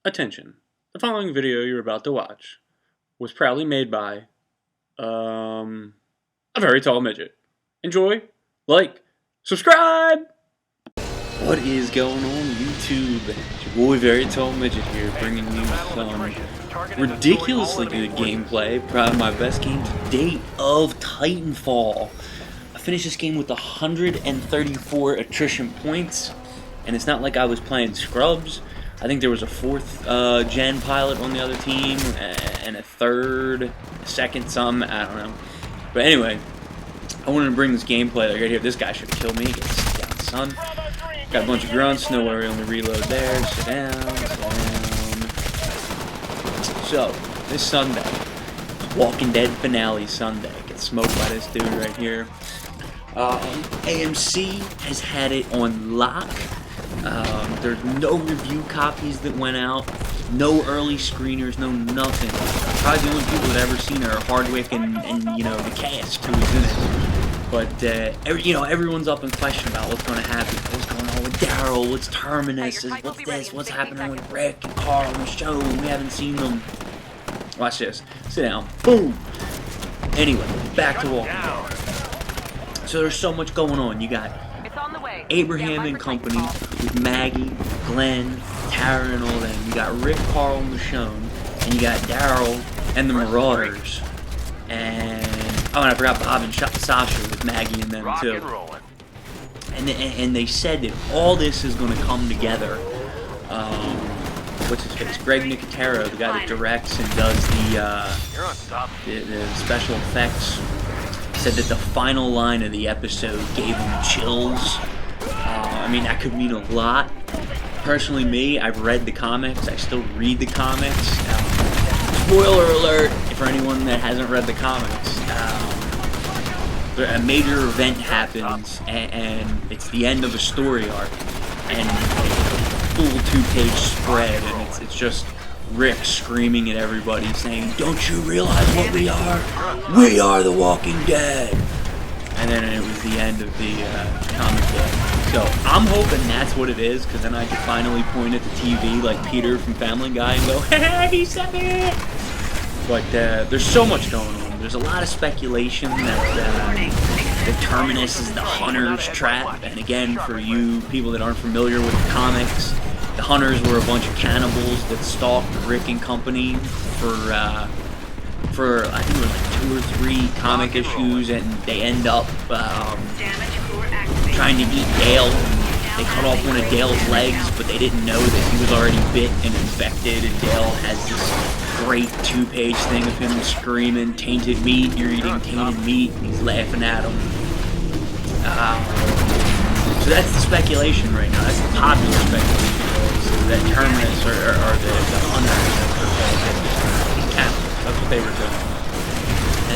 Attention. The following video you're about to watch was proudly made by, a very tall midget. Enjoy, like, subscribe! What is going on YouTube? It's your boy Very Tall Midget here, bringing you some ridiculously good gameplay. Probably my best game to date of Titanfall. I finished this game with 134 attrition points, and it's not like I was playing scrubs. I think there was a fourth gen pilot on the other team, and a third, second some, I don't know. But anyway, I wanted to bring this gameplay right here. This guy should kill me. Get sit down, son. Got a bunch of grunts, no worry on the reload there. Sit down, sit down. So, this Sunday, Walking Dead finale Sunday. Get smoked by this dude right here. AMC has had it on lock. There's no review copies that went out, no early screeners, no nothing. Probably the only people that ever seen are Hardwick and you know, the cast who was in it. But you know, everyone's up in question about what's going to happen, what's going on with Daryl, what's Terminus, what's this, what's happening with Rick and Carl and the show. We haven't seen them. Watch this. Sit down. Boom. Anyway, back to Walking Dead. So there's so much going on. You got Abraham and company with Maggie, Glenn, Tara, and all them. You got Rick, Carl, and Michonne, and you got Daryl and the Marauders, and oh, and I forgot Bob and Sasha with Maggie and them too. And they said that all this is going to come together. What's his face? Greg Nicotero, the guy that directs and does the special effects, said that the final line of the episode gave him chills. I mean, that could mean a lot. Personally, me, I've read the comics. I still read the comics. Spoiler alert for anyone that hasn't read the comics. A major event happens, and it's the end of a story arc. And full 2-page spread, and it's just Rick screaming at everybody, saying, "Don't you realize what we are? We are the Walking Dead!" And then it was the end of the comic book. So I'm hoping that's what it is, because then I can finally point at the TV like Peter from Family Guy and go, "Hey, he said it!" But there's so much going on. There's a lot of speculation that the Terminus is the Hunter's trap. And again, for you people that aren't familiar with the comics, the Hunters were a bunch of cannibals that stalked Rick and company for I think it was like 2 or 3 comic issues, and they end up trying to eat Dale. They cut off one of Dale's legs, but they didn't know that he was already bit and infected, and Dale has this great 2-page thing of him screaming, "Tainted meat, you're eating tainted meat," and he's laughing at him. So that's the speculation right now. That's the popular speculation. That Terminus or the Hunters are cannibals. That's what they were doing.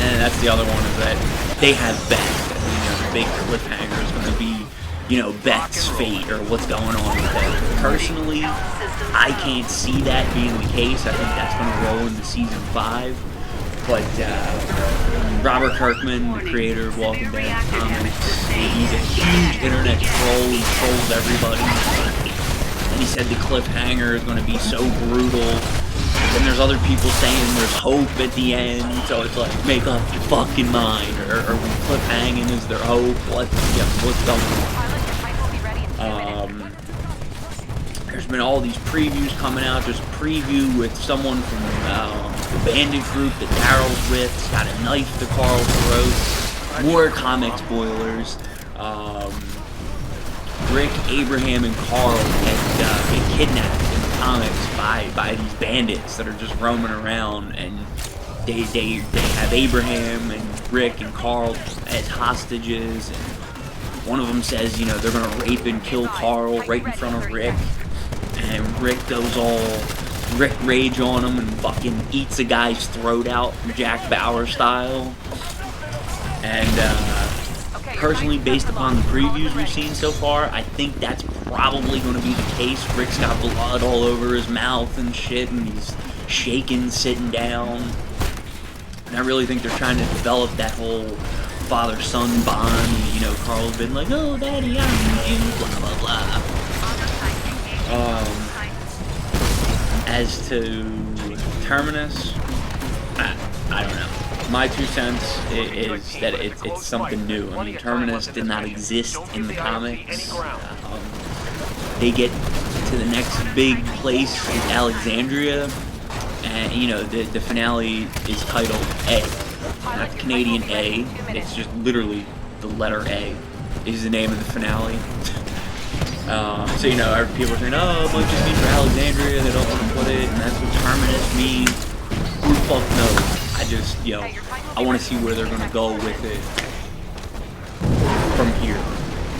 And that's the other one, is that they have Beth. And, you know, the big cliffhanger is going to be, you know, Beth's fate or what's going on with Beth. Personally, I can't see that being the case. I think that's going to roll into season 5. But Robert Kirkman, the creator of Walking Dead comics, he's a huge internet troll. He trolls everybody. And he said the cliffhanger is going to be so brutal. And there's other people saying there's hope at the end. So it's like, make up your fucking mind. Or cliffhanging, is there hope? What's going on? There's been all these previews coming out. There's a preview with someone from the bandit group that Daryl's with. He's got a knife to Carl's throat. More comic spoilers. Rick, Abraham, and Carl get kidnapped in the comics by these bandits that are just roaming around, and they have Abraham and Rick and Carl as hostages, and one of them says, you know, they're gonna rape and kill Carl right in front of Rick, and Rick goes all Rick rage on him and fucking eats a guy's throat out, Jack Bauer style. And personally, based upon the previews we've seen so far, I think that's probably going to be the case. Rick's got blood all over his mouth and shit, and he's shaking, sitting down. And I really think they're trying to develop that whole father-son bond. You know, Carl's been like, "Oh, Daddy, I need you," blah, blah, blah. As to Terminus, I don't know. My 2 cents is that it's something new. I mean, Terminus did not exist in the comics. They get to the next big place in Alexandria, and you know the finale is titled A, not the Canadian A. It's just literally the letter A is the name of the finale. So you know, people are saying, "Oh, it might just be for Alexandria. They don't want to put it, and that's what Terminus means." Who the fuck knows? I just, you know, I want to see where they're gonna go with it from here,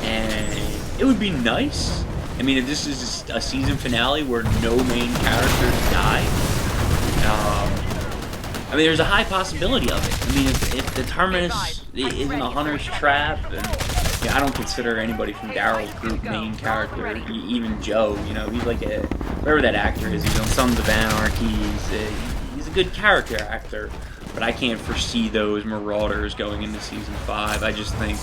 and it would be nice. I mean, if this is a season finale where no main characters die, I mean, there's a high possibility of it. I mean, if the Terminus isn't a hunter's trap, and yeah, I don't consider anybody from Daryl's group main character, even Joe, you know, he's like whatever that actor is, he's on Sons of Anarchy, he's a good character actor, but I can't foresee those Marauders going into Season 5. I just think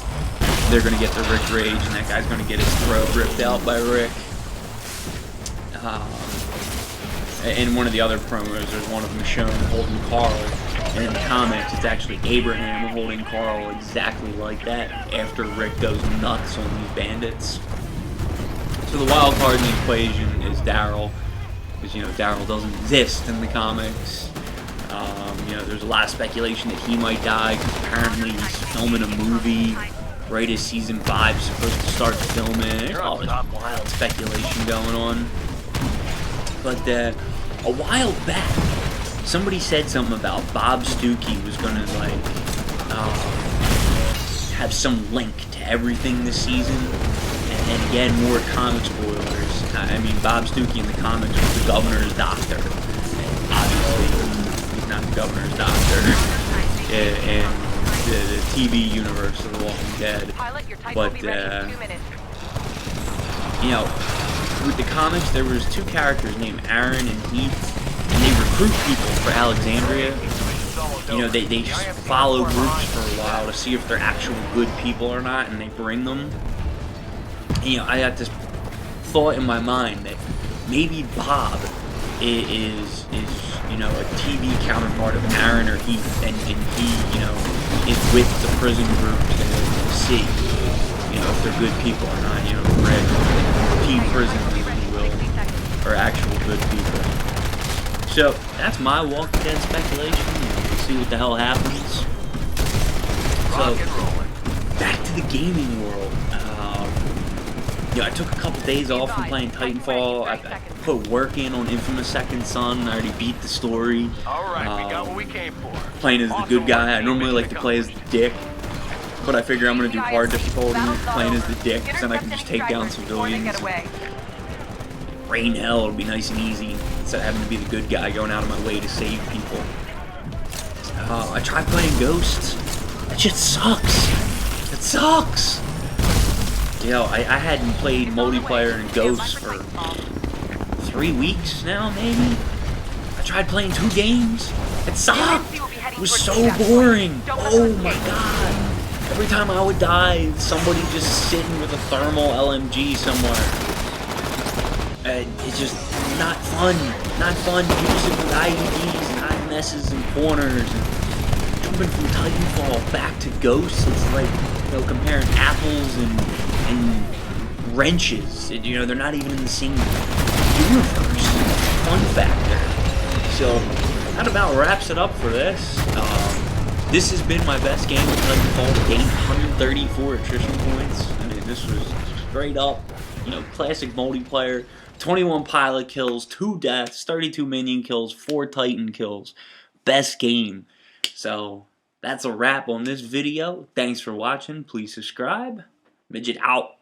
they're going to get the Rick Rage, and that guy's going to get his throat ripped out by Rick. In one of the other promos, there's one of them shown holding Carl, and in the comics, it's actually Abraham holding Carl exactly like that after Rick goes nuts on these bandits. So the wild card in the equation is Daryl, because you know Daryl doesn't exist in the comics. You know, there's a lot of speculation that he might die because apparently he's filming a movie right as Season 5 is supposed to start filming. There's all this wild speculation going on. But a while back, somebody said something about Bob Stuckey was gonna like have some link to everything this season. And again, more comic spoilers. I mean, Bob Stuckey in the comics was the governor's doctor. And obviously, he's not the governor's doctor in the TV universe of The Walking Dead. But you know, with the comics, there was 2 characters named Aaron and Heath, and they recruit people for Alexandria. You know, they just follow groups for a while to see if they're actual good people or not, and they bring them. And, you know, I got this thought in my mind that maybe Bob is you know, a TV counterpart of Aaron or Heath, and he, you know, is with the prison group to see, you know, if they're good people or not. You know, Red Team Prison, if you will, are actual good people. So that's my Walking Dead speculation. We'll see what the hell happens. So back to the gaming world. You know, I took a couple days off from playing Titanfall. I put work in on Infamous Second Son. I already beat the story. Playing as the good guy. I normally like to play as the dick, but I figure I'm going to do hard difficulty playing as the dick, because then I can just take down civilians. Rain hell, it'll be nice and easy, instead of having to be the good guy going out of my way to save people. I tried playing Ghosts. That shit sucks. It sucks. You know, I hadn't played multiplayer in Ghosts for 3 weeks now, maybe? I tried playing 2 games. It sucked. It was so boring. Oh my god. Every time I would die, somebody just sitting with a thermal LMG somewhere. It's just not fun. Not fun. People sitting with IEDs and IMSs and corners. And jumping from Titanfall back to Ghosts, it's like, you know, comparing apples and wrenches. You know, they're not even in the same universe. Fun factor. So that about wraps it up for this. This has been my best game of Titanfall to date. 134 attrition points. I mean, this was straight up, you know, classic multiplayer. 21 pilot kills, 2 deaths, 32 minion kills, 4 Titan kills. Best game. So that's a wrap on this video. Thanks for watching. Please subscribe. Midget out.